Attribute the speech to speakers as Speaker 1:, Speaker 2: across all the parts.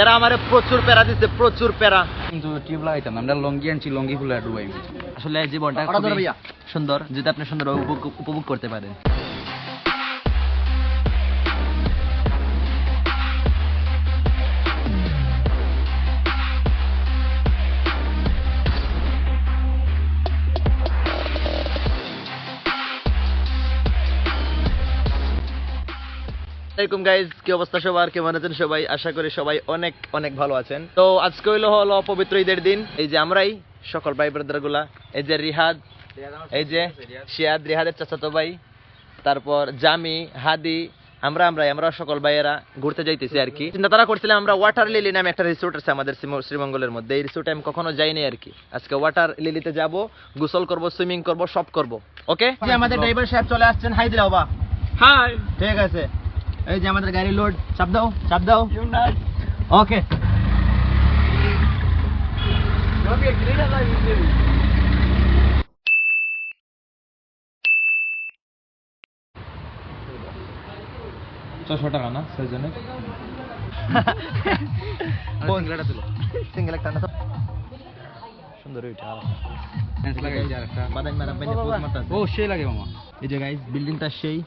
Speaker 1: এরা আমারে প্রচুর প্যারা দিচ্ছে, প্রচুর প্যারা।
Speaker 2: কিন্তু টিউব লাগাইতাম আমরা, লঙ্গি আনছি, লঙ্গি খুলে ডুবাই।
Speaker 1: আসলে জীবনটা খুবই সুন্দর যদি আপনি সুন্দর উপভোগ করতে পারেন। আসসালামু আলাইকুম গাইজ, কি অবস্থা সবার, কেমন আছেন সবাই? আশা করি সবাই অনেক অনেক ভালো আছেন। তো আজকে হলো পবিত্র ঈদের দিন। এই যে আমরাই সকল ভাই ব্রাদার গুলা, এই যে রিহাদ, এই যে শিয়াদ, রিহাদের চাচাতো ভাই, তারপর জামি, হাদি, আমরা সকল ভাইয়েরা ঘুরতে যাইতেছি আর কি। চিন্তা তারা করছিলাম আমরা ওয়াটার লিলি নামে একটা রিসোর্ট আছে আমাদের শ্রীমঙ্গলের মধ্যে। এই রিসোর্টে আমি কখনো যাইনি আর কি। আজকে ওয়াটার লিলিতে যাব, গোসল করব, সুইমিং করব, সব করব। ওকে, আমাদের ড্রাইভার সাহেব চলে আসছেন। হাই দিলাও বা। হাই, ঠিক আছে। এই যে আমাদের গাড়ি লোড, চাপ দাও, চাপ দাও। ওকে,
Speaker 2: টাকা না 6 জনের
Speaker 1: সিঙ্গেল একটা না তো সুন্দর ওইটা বাদাম মারা বাইনে পোজ মারতা।
Speaker 2: ও সেই লাগে মামা।
Speaker 1: এই যে গাইস বিল্ডিংটা সেই।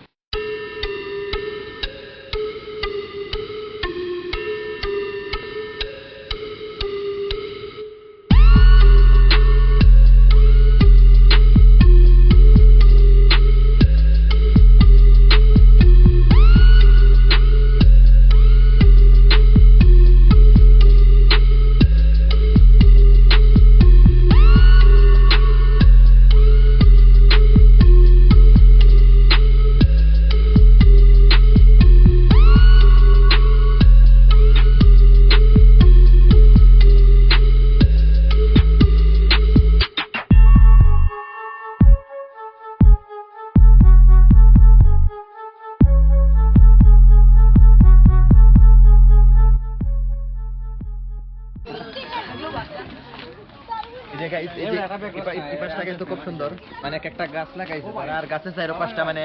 Speaker 1: খুব সুন্দর, মানে একটা গাছ লাগাইছে আর গাছের চারপাশটা মানে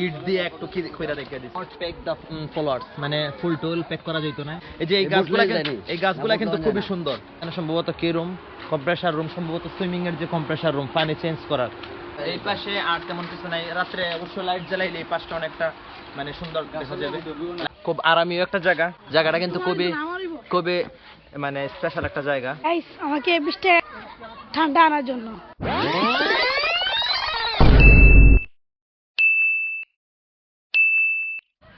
Speaker 1: ইট দিয়ে একটু কি কইরা রেখে দিছে। প্যাক দা ফ্লাওয়ার্স, মানে ফুল টুল প্যাক করা যাইতো না। এই যে এই গাছগুলা কিন্তু খুবই সুন্দর। মানে সম্ভবত কি রুম, কম্প্রেসার রুম, সম্ভবত সুইমিং এর যে কম্প্রেসার রুম, পানি চেঞ্জ করার। এই পাশে আর তেমন কিছু নাই। রাত্রে অবশ্য লাইট জ্বালাইলে এই পাশটা অনেকটা মানে সুন্দর দেখা যাবে। খুব আরামীয় একটা জায়গা। জায়গাটা কিন্তু খুবই খুবই মানে স্পেশাল একটা জায়গা।
Speaker 3: আমাকে 20 টাকা ঠান্ডা আনার জন্য।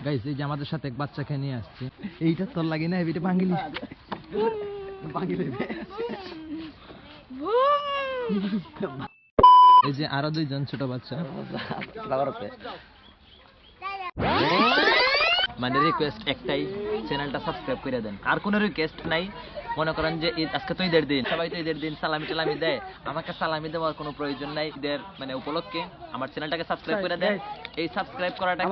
Speaker 1: গাইস এই যে আমাদের সাথে এক বাচ্চাকে নিয়ে আসছে। এইটা তোর লাগে না, এটা ভাঙিলি এই যে আরো দুইজন ছোট বাচ্চা। মানে রিকোয়েস্ট একটাই, চ্যানেলটা সাবস্ক্রাইব করে দেন। আর কোনো রিকোয়েস্ট নাই। মনে করেন যে আজকে তো ঈদের দিন, সবাই তো ঈদের দিন সালামি টালামি দেয়, আমাকে সালামি দেওয়ার কোনো প্রয়োজন নাই। ঈদের মানে উপলক্ষে আমার চ্যানেলটাকে সাবস্ক্রাইব করে দেন। এই সাবস্ক্রাইব করাটা,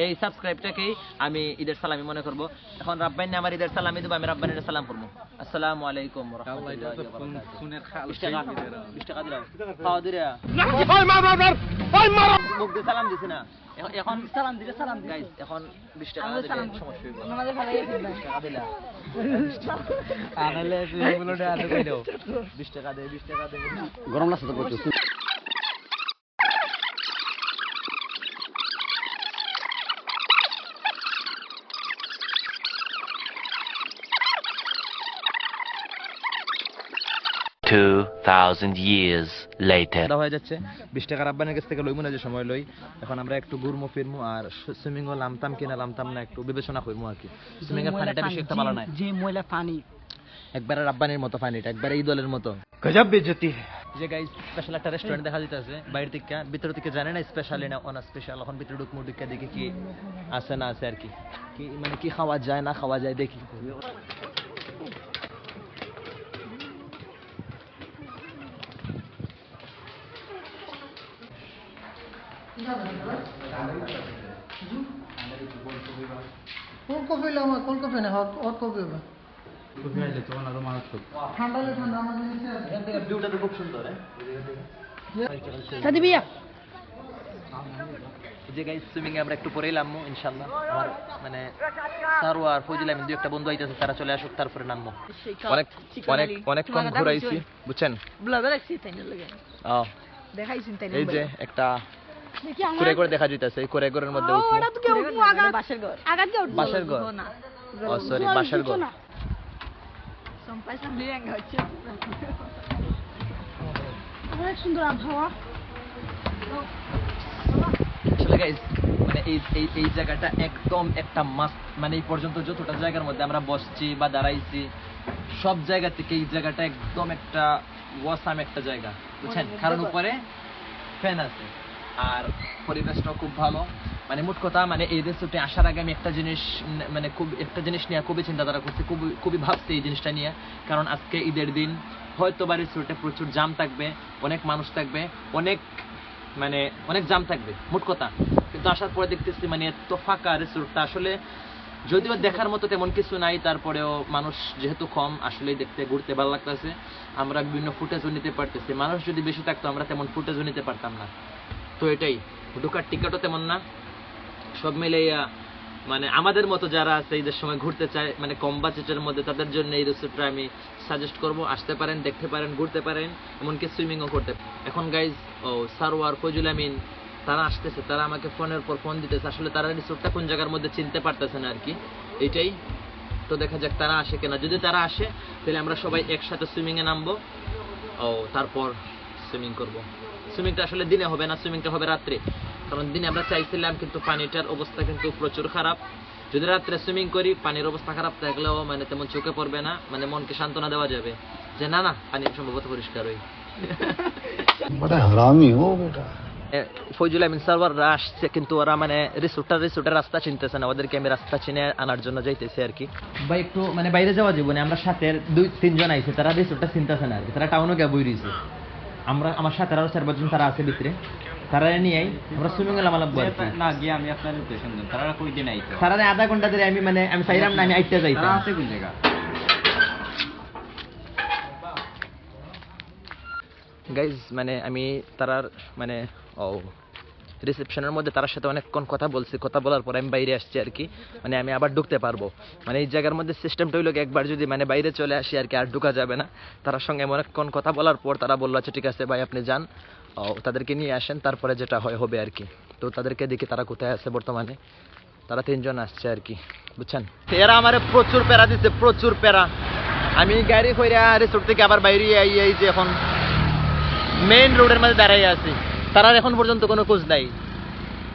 Speaker 1: এই সাবস্ক্রাইবটাকেই আমি ঈদের সালামি মনে করব। এখন রাব্বাইনে আমার ঈদের সালামি দেবো, আমি রাব্বাইনের সালাম করবো। আসসালামু আলাইকুম ওয়া রাহমাতুল্লাহি ওয়া বারাকাতুহু। 20 টাকা দিলাও, খাওয়া দিরা মুখ দিয়ে সালাম দিছি না। এখন সালাম দিলে সালাম দিই গাইস, এখন 20 টাকা দিলে সমস্যা হইব। আমাদের ভালো লাগে 20 টাকা দিলা আনালে এগুলো আলো কই দাও। 20 টাকা দে, 20 টাকা দে। গরম লাগছে তো প্রচুর।
Speaker 4: years later
Speaker 1: হয়ে যাচ্ছে 20 টাকা রাব্বানের কাছ থেকে লইমু না, যে সময় লই। এখন আমরা একটু ঘুরমু ফিরমু আর সুইমিং ও নামতাম কিনা নামতাম না একটু বিবেচনা করবো আর কি। সুইমিং এর পানিটা বেশি একটা ভালো নাই,
Speaker 3: যে ময়লা পানি
Speaker 1: একবারে রাব্বানির মতো পানিটা, একবারে ঈদলের মতো।
Speaker 2: গজব বেজতি।
Speaker 1: যে গাইস স্পেশাল একটা রেস্টুরেন্ট দেখা যাইতেছে বাইরে থেকে, ভিতর থেকে জানে না স্পেশালি না অন স্পেশাল। এখন ভিতরে ঢুকমু, ঢুকে দেখি কি আছে না আছে আর কি, কি মানে কি খাওয়া যায় না খাওয়া যায় দেখি।
Speaker 5: কোন কফি লাও, কোন কফি না, হট কফি হবে।
Speaker 2: কফি আইলে তো আরো মারাত্মক।
Speaker 5: ঠান্ডা হলে ঠান্ডা আমাদের নিচে আছে।
Speaker 1: এখান থেকে ভিউটা তো খুব সুন্দর।
Speaker 3: সাদি ভাইয়া
Speaker 1: যে গাইস সুইমিং এ আমরা একটু পরেই নামবো ইনশাআল্লাহ। আমার মানে সারোয়ার ফজিল আমি দুই একটা বন্ধু আইতাছে, তারা চলে আসুক তারপরে নামবো। অনেক অনেক অনেকক্ষণ ঘুরাইছি বুঝছেন।
Speaker 3: ব্লগার দেখছি তাই না লাগে দেখাইছেন তাই না।
Speaker 1: এই যে একটা করে করে দেখা যাইতাছে, এই করে করের মধ্যে উঠবো।
Speaker 3: ওটা তো কেউ আগা বাসের ঘর আগা দিয়ে উঠবো
Speaker 1: বাসের ঘর
Speaker 3: না।
Speaker 1: ও সরি বাসের ঘর।
Speaker 3: সম্পাই সামনে আঙ্গা হচ্ছে অনেক সুন্দর আবহাওয়া।
Speaker 1: আসলে গাইস মানে এই জায়গাটা একদম একটা মাস্ট, মানে এই পর্যন্ত যতটা জায়গার মধ্যে আমরা বসছি বা দাঁড়াইছি সব জায়গা থেকে এই জায়গাটা একদম একটা ওয়াসাম একটা জায়গা বুঝছেন, কারণ উপরে ফ্যান আছে আর পরিবেশটাও খুব ভালো। মানে মোট কথা মানে এই রিসোর্টে আসার আগে আমি একটা জিনিস মানে একটা জিনিস নিয়ে খুবই চিন্তাধারা করছি, খুবই ভাবছি এই জিনিসটা নিয়ে। কারণ আজকে ঈদের দিন, হয়তো বা রিসোর্টে প্রচুর জাম থাকবে, অনেক মানুষ থাকবে, অনেক জাম থাকবে মোট কথা। কিন্তু আসার পরে দেখতেছি মানে এত ফাঁকা রিসোর্টটা, আসলে যদিও দেখার মতো তেমন কিছু নাই, তারপরেও মানুষ যেহেতু কম আসলেই দেখতে ঘুরতে ভালো লাগতেছে। আমরা বিভিন্ন ফুটেজও নিতে পারতেছি, মানুষ যদি বেশি থাকতো আমরা তেমন ফুটেজও নিতে পারতাম না। তো এটাই, ঢোকার টিকিটও তেমন না, সব মিলে মানে আমাদের মতো যারা আছে ঈদের সময় ঘুরতে চায় মানে কম বাজেটের মধ্যে, তাদের জন্য এই রিসোর্টটা আমি সাজেস্ট করব। আসতে পারেন, দেখতে পারেন, ঘুরতে পারেন, এমনকি সুইমিংও করতে। এখন গাইজ সারোয়ার ফজুল আমিন তারা আসতেছে, তারা আমাকে ফোনের পর ফোন দিতেছে, আসলে তারা রিসোর্টটা কোন জায়গার মধ্যে চিনতে পারতেছে না আর কি, এইটাই। তো দেখা যাক তারা আসে কিনা, যদি তারা আসে তাহলে আমরা সবাই একসাথে সুইমিংয়ে নামবো, তারপর সুইমিং করব। সুইমিংটা আসলে দিনে হবে না, সুইমিংটা হবে রাত্রে, কারণ দিনে আমরা চাইছিলাম কিন্তু পানিটার অবস্থা কিন্তু প্রচুর খারাপ। যদি রাত্রে সুইমিং করি পানির অবস্থা খারাপ থাকলেও মানে তেমন চোখে পড়বে না, মানে মনকে সান্ত্বনা দেওয়া যাবে যে না পানি সম্ভবত পরিষ্কার হই। ফজল আমিন সার্ভাররা আসছে কিন্তু ওরা মানে রিসোর্টের রাস্তা চিনতেছে না, ওদেরকে আমি রাস্তা চিনে আনার জন্য যাইতেছি আর কি। ভাই একটু মানে বাইরে যাওয়া যাবো না, আমরা সাথে 2-3 জন আইছে, তারা রিসোর্টটা চিনতেছে না আর কি, তারা টাউনে গিয়ে বই রয়েছে। আমার সাথে আরো 4-5 জন তারা আছে ভিতরে, তারা নিয়ে আমরা সুইমিং এ লামালাম
Speaker 2: না গিয়ে আমি আপনার লোকেশন দেন, তারা কই দিন আইতো,
Speaker 1: তারা আধা ঘন্টা ধরে আমি চাইলাম না আমি আইতে যাইতাম।
Speaker 2: তারা আছে কোন জায়গা?
Speaker 1: গাইজ মানে আমি তারার মানে রিসেপশনের মধ্যে তার সাথে অনেকক্ষণ কথা বলছি, কথা বলার পর আমি বাইরে আসছি আর কি, মানে আমি আবার ঢুকতে পারবো। মানে এই জায়গার মধ্যে সিস্টেমটা হইলো একবার যদি মানে বাইরে চলে আসি আর কি, আর ঢুকা যাবে না। তার সঙ্গে অনেকক্ষণ কথা বলার পর তারা বললো আচ্ছা ঠিক আছে ভাই আপনি যান, তাদেরকে নিয়ে আসেন, তারপরে যেটা হবে আর কি। তো তাদেরকে দেখি তারা কোথায় আছে বর্তমানে, তারা 3 জন আসছে আর কি বুঝছেন। এরা আমারে প্রচুর প্যারা দিচ্ছে, প্রচুর প্যারা। আমি গাড়ি কইরা রিসোর্ট থেকে আবার বাইরে এই যে এখন মেইন রোডের মধ্যে দাঁড়াই আছি, তারা এখন পর্যন্ত কোনো খোঁজ নাই।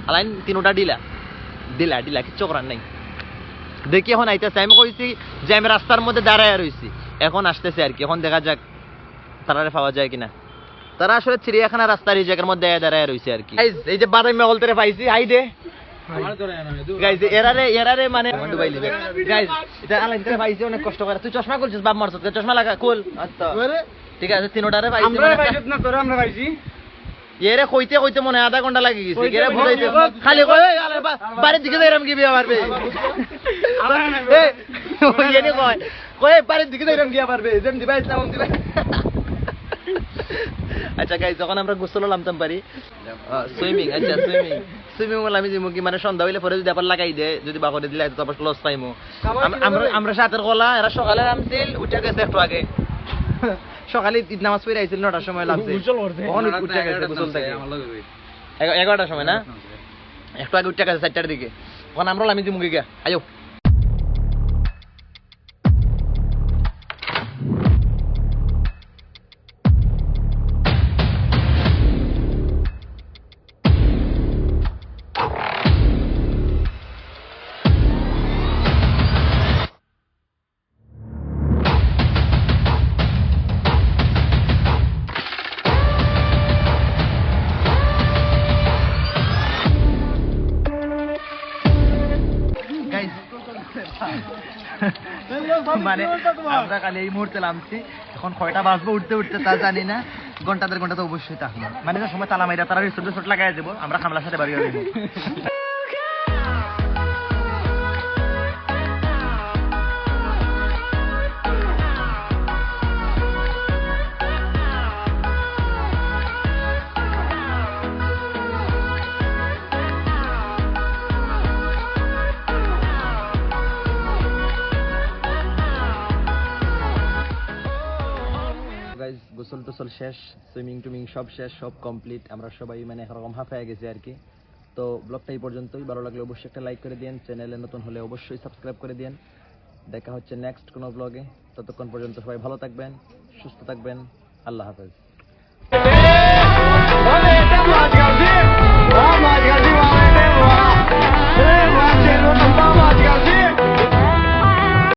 Speaker 1: আলাইন 3টা ডিলা কিচ্ছু করার নাই। দেখি এখন আইতেছে, আমি কইছি যে আমি রাস্তার মধ্যে দাঁড়ায় রইছি, এখন আসতেছে আর কি, এখন দেখা যাক তারারে পাওয়া যায় কিনা। তারা আসলে চিড়িয়াখানা রাস্তার এই জায়গার মধ্যে দাঁড়ায় রইছে আর কি। এই যে বাদামি মহল থেকে পাইছি, হাই দে গাইজ, এরারে মানে গাইজ এটা আলাইন থেকে পাইছি অনেক কষ্ট করে। তুই চশমা করছিস, বাপ মারছিস, চশমা লাগা খুল। আচ্ছা ঠিক আছে, 3টারে পাইছি,
Speaker 2: আমরা পাইছি
Speaker 1: এরে কইতে মনে আধা ঘন্টা লাগে গেছে, এরে বুঝাইতে খালি কই বাড়ির দিকে যাইরাম কি বিয়া পারবে, এনে কই বাড়ির দিকে যাইরাম গিয়া পারবে, যেম দিবা ইসলাম দিবা। আচ্ছা গাইস, যখন আমরা গোসল নামতাম পারি সুইমিং, আচ্ছা সুইমিং বলে আমি যেমন কি মানে সন্ধ্যা হইলে পরে যদি আবার লাগাই দেয়, যদি বা করে দিলে তো আবার লস পাইমু। আমরা সাতের কলা, এরা সকালে নামছিল, উঠে গেছে একটু আগে, সকালে ঈদ নামাজ পড়ে আইছিল 9টার সময় লাগছে, কখন উঠে গেছে গোসল থেকে 11টার সময় না, একটু আগে উঠে গেছে 4টার দিকে। তখন আমরা আমি যে মুখে গিয়া আয়ো মানে আমরা খালি এই মুহূর্তে নামছি, এখন কয়টা বাজবো উঠতে তা জানি না, ঘন্টা তো অবশ্যই থাকবো, মানে যে সময় তালা মাইরা তারা রিসোর্ট লাগাই দেবো, আমরা খামলার সাথে বাড়ি যাবো। গোসল টোসল শেষ, সুইমিং টুইমিং সব শেষ, সব কমপ্লিট। আমরা সবাই মানে এরকম হাঁফায় গেছি আর কি। তো ব্লগটা এই পর্যন্তই। ভালো লাগলে অবশ্যই একটা লাইক করে দিন, চ্যানেলে নতুন হলে অবশ্যই সাবস্ক্রাইব করে দিন। দেখা হচ্ছে নেক্সট কোনো ব্লগে। ততক্ষণ পর্যন্ত সবাই ভালো থাকবেন, সুস্থ থাকবেন। আল্লাহ হাফেজ।